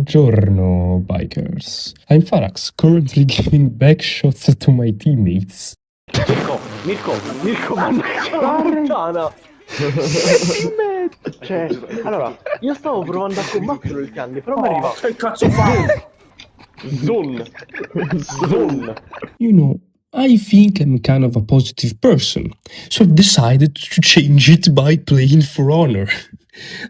Buongiorno Bikers. I'm Farax, currently giving back shots to my teammates. Mirko, mannaggia la puttana! Cioè, allora, io stavo provando a combattere il cane, però mi arriva... Che cazzo fa? Zone! You know, I think I'm kind of a positive person, so I've decided to change it by playing For Honor.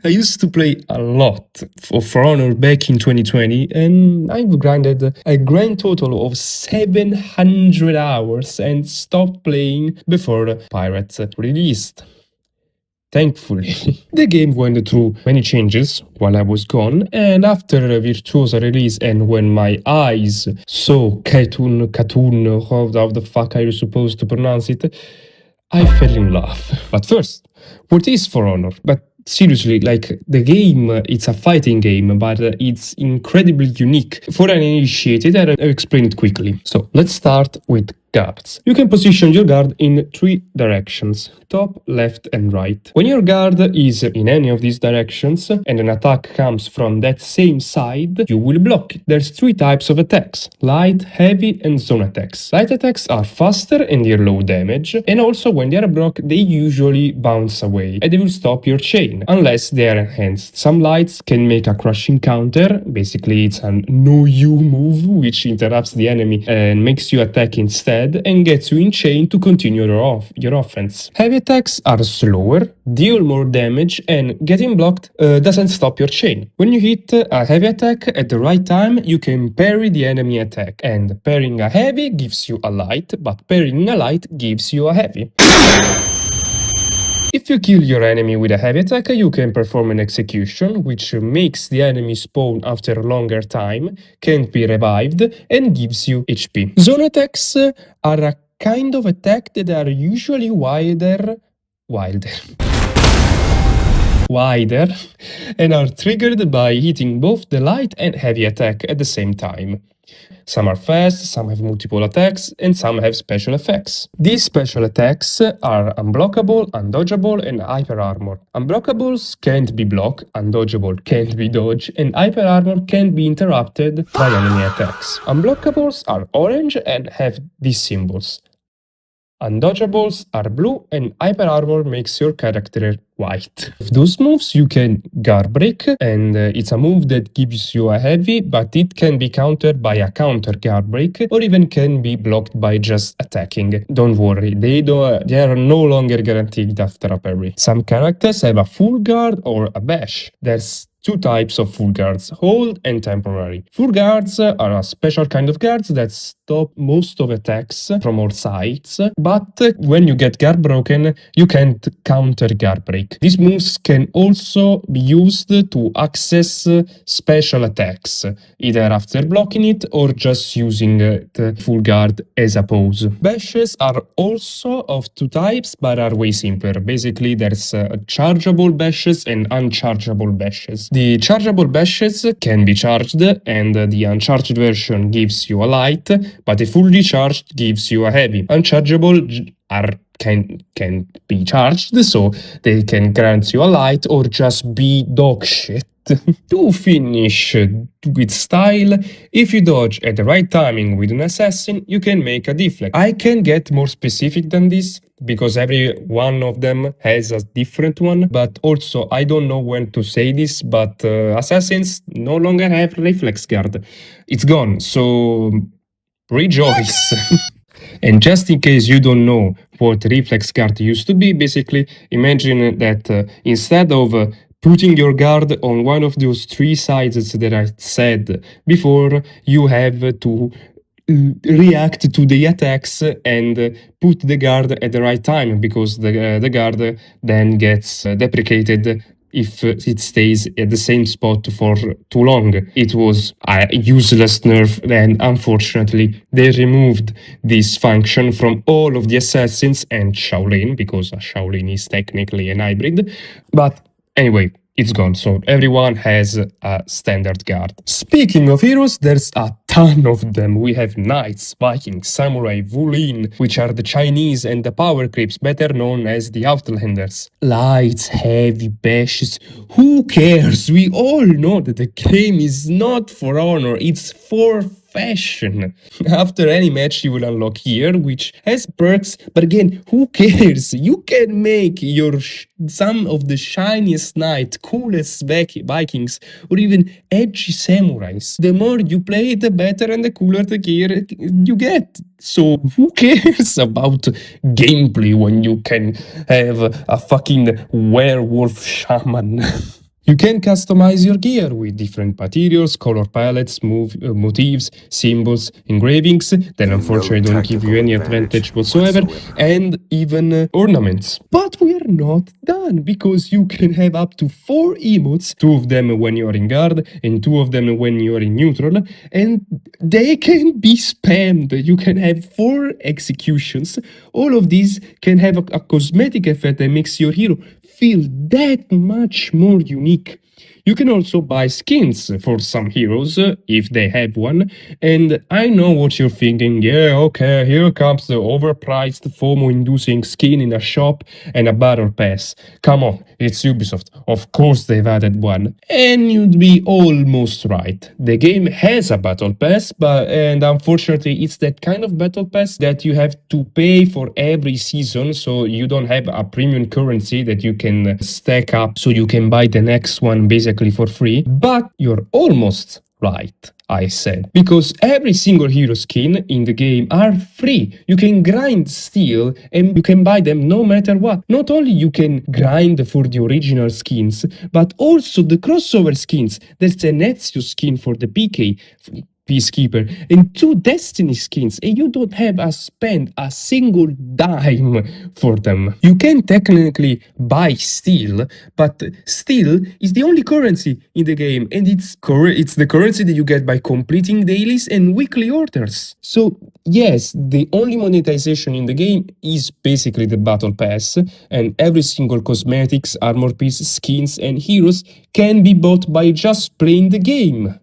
I used to play a lot of For Honor back in 2020, and I've grinded a grand total of 700 hours and stopped playing before Pirates released. Thankfully, the game went through many changes while I was gone, and after Virtuosa release and when my eyes saw Katun, how the fuck are you supposed to pronounce it, I fell in love. But first, what is For Honor? But seriously, like, the game, it's a fighting game, but it's incredibly unique. For an initiated, I'll explain it quickly. So, let's start with guards. You can position your guard in 3 directions: top, left, and right. When your guard is in any of these directions and an attack comes from that same side, you will block it. There's 3 types of attacks: light, heavy, and zone attacks. Light attacks are faster and they're low damage, and also when they are blocked, they usually bounce away and they will stop your chain, unless they are enhanced. Some lights can make a crushing counter, basically it's a no-you move which interrupts the enemy and makes you attack instead and gets you in chain to continue your offense. Heavy attacks are slower, deal more damage, and getting blocked doesn't stop your chain. When you hit a heavy attack at the right time, you can parry the enemy attack, and parrying a heavy gives you a light, but parrying a light gives you a heavy. If you kill your enemy with a heavy attack, you can perform an execution, which makes the enemy spawn after a longer time, can't be revived, and gives you HP. Zone attacks are a kind of attack that are usually wider, and are triggered by hitting both the light and heavy attack at the same time. Some are fast, some have multiple attacks, and some have special effects. These special attacks are unblockable, undodgeable, and hyper armor. Unblockables can't be blocked, undodgeable can't be dodged, and hyper armor can't be interrupted by enemy attacks. Unblockables are orange and have these symbols. Undodgeables are blue, and hyper armor makes your character white. With those moves you can guard break, and it's a move that gives you a heavy, but it can be countered by a counter guard break, or even can be blocked by just attacking. Don't worry, they are no longer guaranteed after a parry. Some characters have a full guard or a bash. There's 2 types of full guards, hold and temporary. Full guards are a special kind of guards that stop most of attacks from all sides, but when you get guard broken, you can't counter guard break. These moves can also be used to access special attacks, either after blocking it or just using the full guard as a pose. Bashes are also of 2 types, but are way simpler. Basically, there's chargeable bashes and unchargeable bashes. The chargeable bashes can be charged, and the uncharged version gives you a light, but a fully charged gives you a heavy. Unchargeable can be charged, so they can grant you a light or just be dog shit. To finish with style, if you dodge at the right timing with an assassin, you can make a deflect. I can get more specific than this, because every one of them has a different one, but also I don't know when to say this, but assassins no longer have reflex guard. It's gone, so rejoice! And just in case you don't know what reflex guard used to be, basically imagine that instead of putting your guard on one of those 3 sides that I said before, you have to react to the attacks and put the guard at the right time, because the guard then gets deprecated if it stays at the same spot for too long. It was a useless nerf, and unfortunately they removed this function from all of the assassins and Shaolin, because Shaolin is technically an hybrid. But anyway, it's gone, so everyone has a standard guard. Speaking of heroes, there's a ton of them. We have knights, Vikings, samurai, Wulin, which are the Chinese and the power creeps, better known as the Outlanders. Lights, heavy bashes. Who cares? We all know that the game is not for honor, it's for fashion. After any match you will unlock here, which has perks, but again, who cares? You can make your some of the shiniest knight, coolest Vikings, or even edgy samurais. The more you play, the better and the cooler the gear you get. So who cares about gameplay when you can have a fucking werewolf shaman? You can customize your gear with different materials, color palettes, motifs, symbols, engravings that unfortunately don't give you any advantage whatsoever, and even ornaments. But we are not done, because you can have up to 4 emotes, 2 of them when you're in guard and 2 of them when you're in neutral, and they can be spammed. You can have 4 executions. All of these can have a cosmetic effect that makes your hero feel that much more unique. You can also buy skins for some heroes, if they have one, and I know what you're thinking, yeah, okay, here comes the overpriced FOMO-inducing skin in a shop and a battle pass. Come on, it's Ubisoft, of course they've added one. And you'd be almost right. The game has a battle pass, and unfortunately it's that kind of battle pass that you have to pay for every season, so you don't have a premium currency that you can stack up so you can buy the next one basically for free. But you're almost right, I said, because every single hero skin in the game are free. You can grind still and you can buy them no matter what. Not only you can grind for the original skins, but also the crossover skins. There's an Ezio skin for the PK Peacekeeper and 2 Destiny skins, and you don't have to spend a single dime for them. You can technically buy steel, but steel is the only currency in the game, and it's the currency that you get by completing dailies and weekly orders. So yes, the only monetization in the game is basically the battle pass, and every single cosmetics, armor piece, skins and heroes can be bought by just playing the game.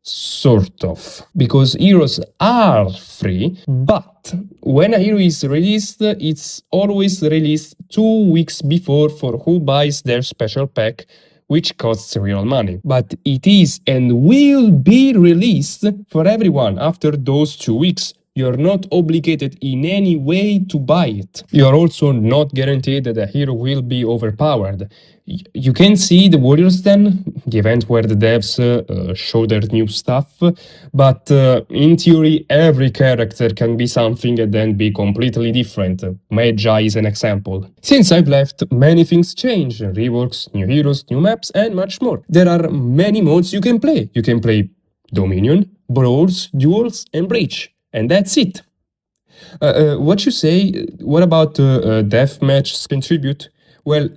Sort of, because heroes are free, but when a hero is released, it's always released 2 weeks before for who buys their special pack, which costs real money. But it is and will be released for everyone after those 2 weeks. You're not obligated in any way to buy it. You're also not guaranteed that a hero will be overpowered. You can see the Warriors Den, the event where the devs show their new stuff, but in theory every character can be something and then be completely different. Magi is an example. Since I've left, many things change, reworks, new heroes, new maps and much more. There are many modes you can play. You can play Dominion, Brawls, Duels and Breach. And that's it. What you say? What about deathmatch contribute? Well,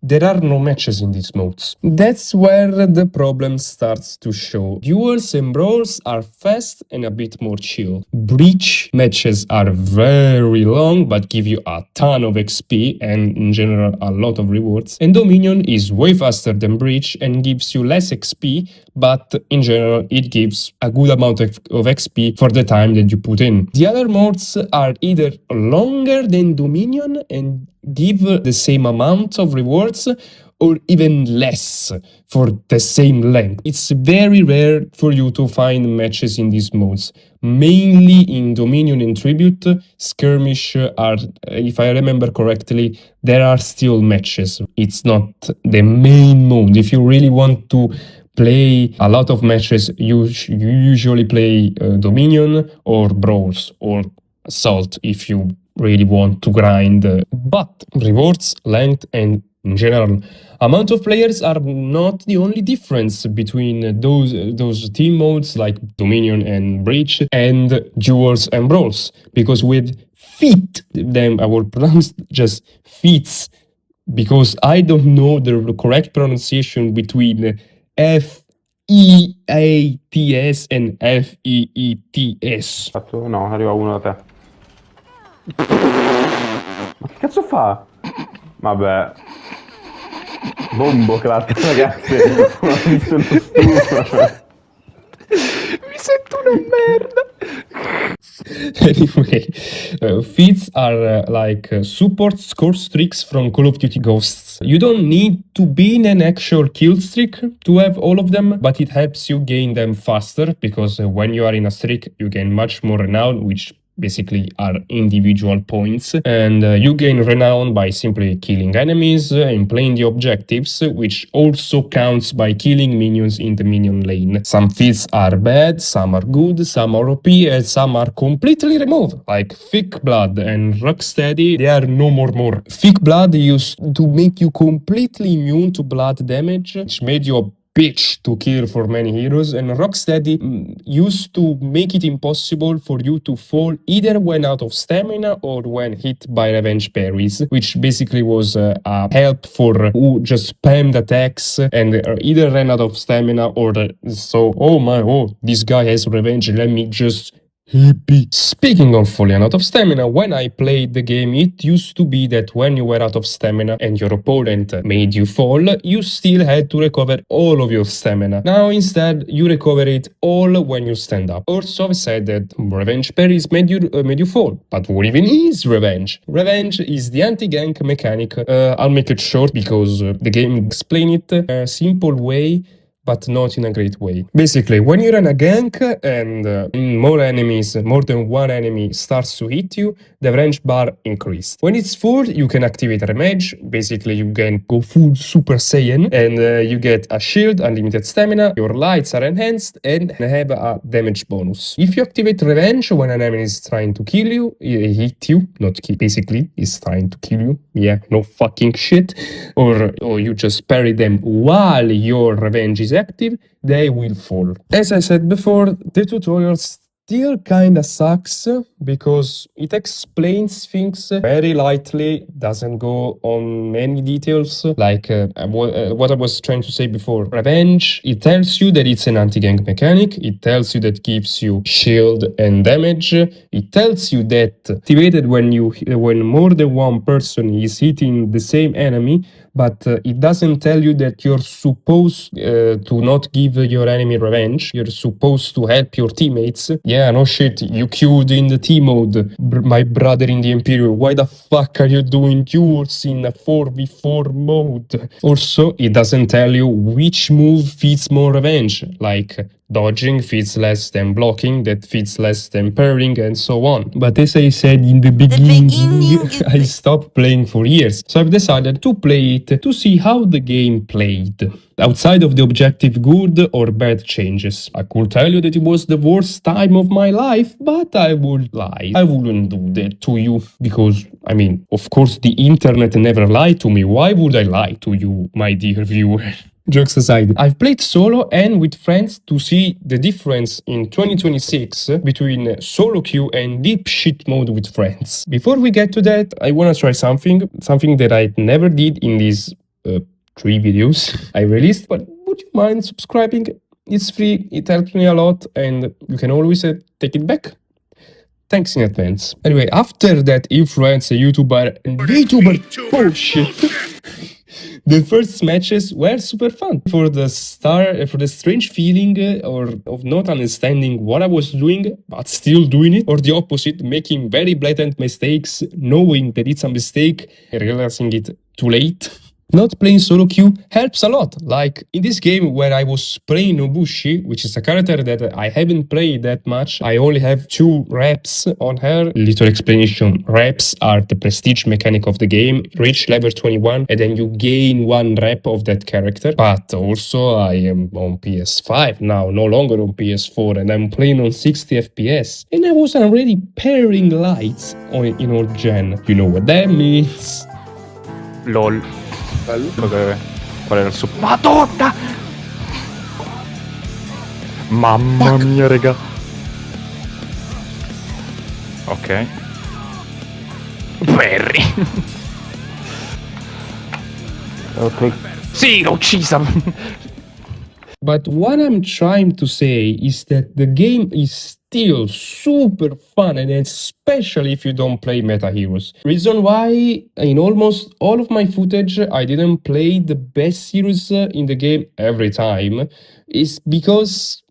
there are no matches in these modes. That's where the problem starts to show. Duels and brawls are fast and a bit more chill. Breach matches are very long but give you a ton of XP and in general a lot of rewards. And Dominion is way faster than Breach and gives you less XP, but in general it gives a good amount of XP for the time that you put in. The other modes are either longer than Dominion and give the same amount of rewards, or even less for the same length. It's very rare for you to find matches in these modes. Mainly in Dominion and Tribute, Skirmish are, if I remember correctly, there are still matches. It's not the main mode. If you really want to play a lot of matches, you usually play Dominion or Brawls or Assault if you really want to grind. But rewards, length and in general amount of players are not the only difference between those team modes like Dominion and Breach and Duels and Brawls, because with feat, then I will pronounce just feats because I don't know the correct pronunciation between F-E-A-T-S and F-E-E-T-S. No, arriva uno da te. Ma che cazzo fa? Vabbè. Bombo clat, ragazzi. Ma mi sono stufo. Mi sento una merda. Anyway, feats are like support score streaks from Call of Duty Ghosts. You don't need to be in an actual kill streak to have all of them, but it helps you gain them faster because when you are in a streak, you gain much more renown, which basically are individual points, and you gain renown by simply killing enemies and playing the objectives, which also counts by killing minions in the minion lane. Some feats are bad, some are good, some are OP, and some are completely removed, like Thick Blood and Rocksteady. They are no more. Thick Blood used to make you completely immune to blood damage, which made you a bitch to kill for many heroes, and Rocksteady used to make it impossible for you to fall either when out of stamina or when hit by revenge parries, which basically was a help for who just spammed attacks and either ran out of stamina or this guy has revenge, let me just hippie. Speaking of falling out of stamina, when I played the game, it used to be that when you were out of stamina and your opponent made you fall, you still had to recover all of your stamina. Now instead, you recover it all when you stand up. Also, I said that revenge parries made you fall. But what even is revenge? Revenge is the anti-gank mechanic. I'll make it short because the game explains it a simple way, but not in a great way. Basically, when you run a gank and more than one enemy starts to hit you, the range bar increased. When it's full, you can activate Remage. Basically, you can go full Super Saiyan and you get a shield, unlimited stamina, your lights are enhanced, and have a damage bonus. If you activate Revenge when an enemy is trying to kill you, hit you, not kill, basically, is trying to kill you. Yeah, no fucking shit. Or you just parry them while your Revenge is active, they will fall. As I said before, the tutorial still kinda sucks because it explains things very lightly, doesn't go on many details, like what I was trying to say before. Revenge, it tells you that it's an anti-gank mechanic, it tells you that it gives you shield and damage, it tells you that activated when more than one person is hitting the same enemy, but it doesn't tell you that you're supposed to not give your enemy revenge. You're supposed to help your teammates. Yeah, no shit, you queued in the T mode, my brother in the Imperial. Why the fuck are you doing duels in a 4v4 mode? Also, it doesn't tell you which move fits more revenge, like dodging fits less than blocking, that fits less than parrying, and so on. But as I said in the beginning, I stopped playing for years, so I've decided to play it to see how the game played. Outside of the objective good or bad changes, I could tell you that it was the worst time of my life, but I would lie. I wouldn't do that to you, because, I mean, of course the internet never lied to me. Why would I lie to you, my dear viewer? Jokes aside, I've played solo and with friends to see the difference in 2026 between solo queue and deep shit mode with friends. Before we get to that, I wanna try something that I never did in these 3 videos I released, but would you mind subscribing? It's free, it helps me a lot, and you can always take it back. Thanks in advance. Anyway, after that influencer, VTuber bullshit, the first matches were super fun. For the strange feeling of not understanding what I was doing, but still doing it, or the opposite, making very blatant mistakes, knowing that it's a mistake, realizing it too late. Not playing solo queue helps a lot, like in this game where I was playing Nobushi, which is a character that I haven't played that much. I only have 2 reps on her. Little explanation, reps are the prestige mechanic of the game. Reach level 21 and then you gain 1 rep of that character. But also I am on PS5 now, no longer on PS4, and I'm playing on 60 FPS. And I was already pairing lights in old gen. You know what that means? LOL. Bello. Qual era il suo... Madonna! Mamma mia, raga. Ok. Perry. Ok. Sì, l'ho uccisa! But what I'm trying to say is that the game is still super fun, and especially if you don't play meta heroes. Reason why in almost all of my footage I didn't play the best heroes in the game every time is because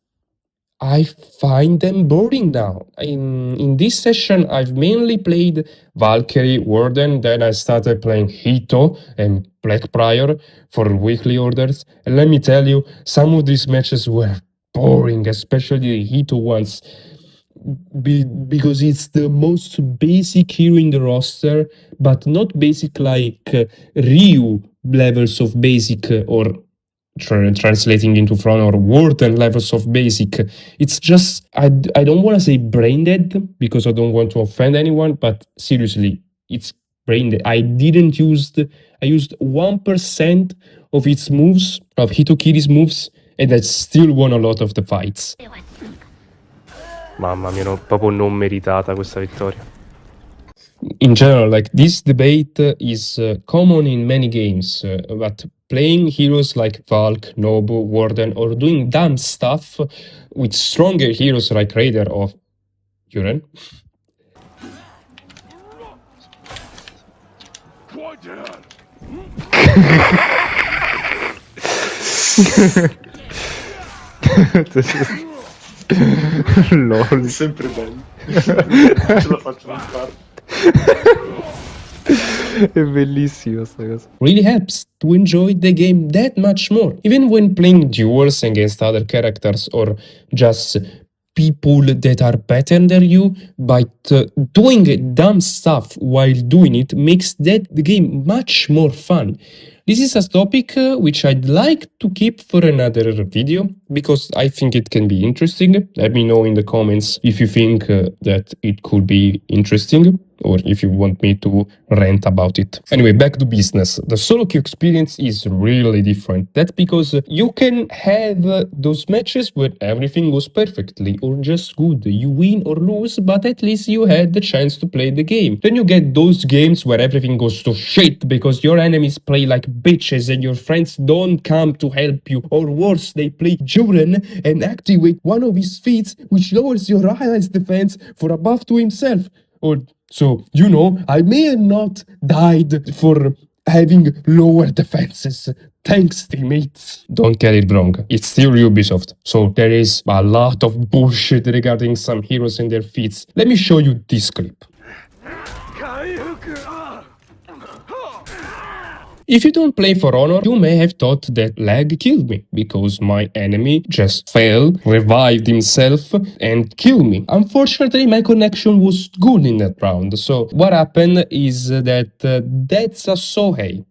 I find them boring now. In this session, I've mainly played Valkyrie, Warden, then I started playing Hito and Blackbriar for weekly orders. And let me tell you, some of these matches were boring, especially the Hito ones. Because it's the most basic hero in the roster, but not basic like Ryu levels of basic or translating into front or Warden levels of basic. It's just, I don't want to say brain dead because I don't want to offend anyone, but seriously, it's brain dead. I used 1% of its moves, of Hitokiri's moves, and I still won a lot of the fights. Mamma mia, proprio non meritata questa vittoria. In general, like this debate is common in many games, but playing heroes like Valk, Nobu, Warden, or doing dumb stuff with stronger heroes like Raider or Yuren. LOL. Sempre bello. Ce la faccio non fare. È bellissima sta cosa. Really helps to enjoy the game that much more. Even when playing duels against other characters or just people that are better than you, but doing dumb stuff while doing it makes the game much more fun. This is a topic which I'd like to keep for another video because I think it can be interesting. Let me know in the comments if you think that it could be interesting or if you want me to rant about it. Anyway, back to business. The solo queue experience is really different. That's because you can have those matches where everything goes perfectly or just good. You win or lose, but at least you had the chance to play the game. Then you get those games where everything goes to shit because your enemies play like bitches and your friends don't come to help you. Or worse, they play Juren and activate one of his feats which lowers your alliance defense for a buff to himself. Or so, you know, I may have not died for having lower defenses. Thanks, teammates. Don't get it wrong, it's still Ubisoft, so there is a lot of bullshit regarding some heroes and their feats. Let me show you this clip. If you don't play For Honor, you may have thought that lag killed me, because my enemy just fell, revived himself, and killed me. Unfortunately, my connection was good in that round, so what happened is that that's a Sohei,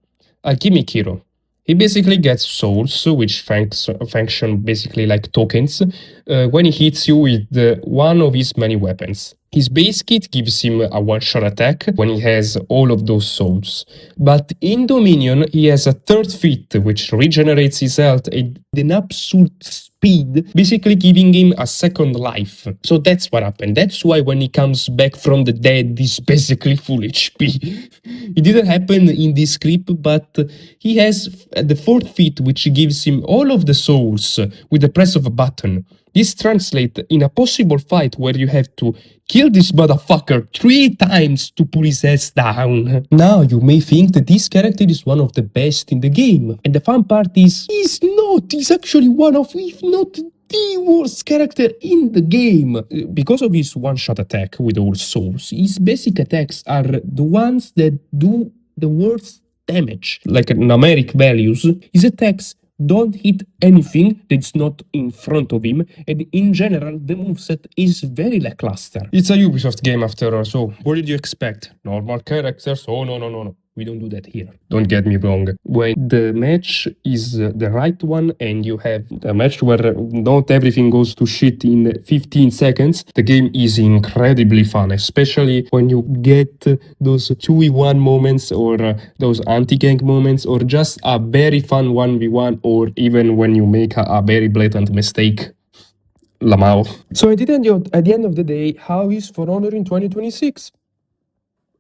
a gimmick hero. He basically gets souls, which function basically like tokens, when he hits you with one of his many weapons. His base kit gives him a one-shot attack when he has all of those souls. But in Dominion, he has a third feat, which regenerates his health at an absolute speed, basically giving him a second life. So that's what happened. That's why when he comes back from the dead, he's basically full HP. It didn't happen in this clip, but he has the fourth feat, which gives him all of the souls with the press of a button. This translates in a possible fight where you have to kill this motherfucker 3 times to put his ass down. Now you may think that this character is one of the best in the game. And the fun part is, he's not. He's actually one of, if not the worst character in the game. Because of his one-shot attack with all souls, his basic attacks are the ones that do the worst damage. Like numeric values, his attacks don't hit anything that's not in front of him, and in general, the moveset is very lackluster. It's a Ubisoft game after all, so what did you expect? Normal characters? Oh, no. We don't do that here. Don't get me wrong. When the match is the right one and you have a match where not everything goes to shit in 15 seconds, the game is incredibly fun, especially when you get those 2v1 moments or those anti-gank moments or just a very fun 1v1 or even when you make a very blatant mistake. Lamau. So at the end of the day, how is For Honor in 2026?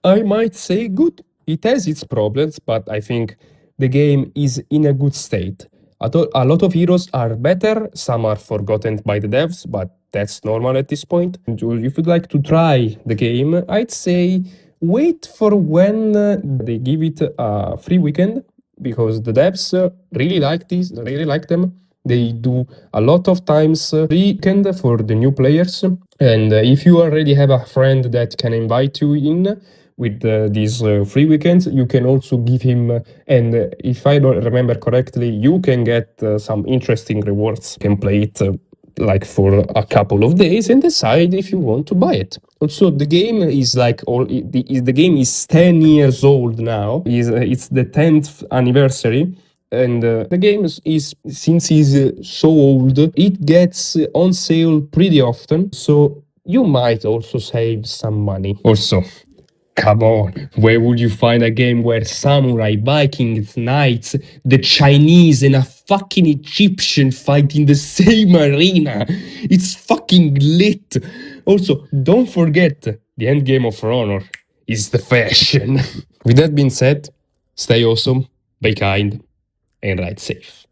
I might say good. It has its problems, but I think the game is in a good state. A lot of heroes are better, some are forgotten by the devs, but that's normal at this point. If you'd like to try the game, I'd say wait for when they give it a free weekend, because the devs really like them. They do a lot of times free weekend for the new players. And if you already have a friend that can invite you in with these free weekends, you can also give him, and if I don't remember correctly, you can get some interesting rewards. You can play it like for a couple of days and decide if you want to buy it. Also, the game is like the game is 10 years old now. It's the 10th anniversary. And the game is since it's so old, it gets on sale pretty often. So you might also save some money. Also, come on, where would you find a game where samurai, Vikings, knights, the Chinese, and a fucking Egyptian fight in the same arena? It's fucking lit. Also, don't forget, the end game of Honor is the fashion. With that being said, stay awesome, be kind, and ride safe.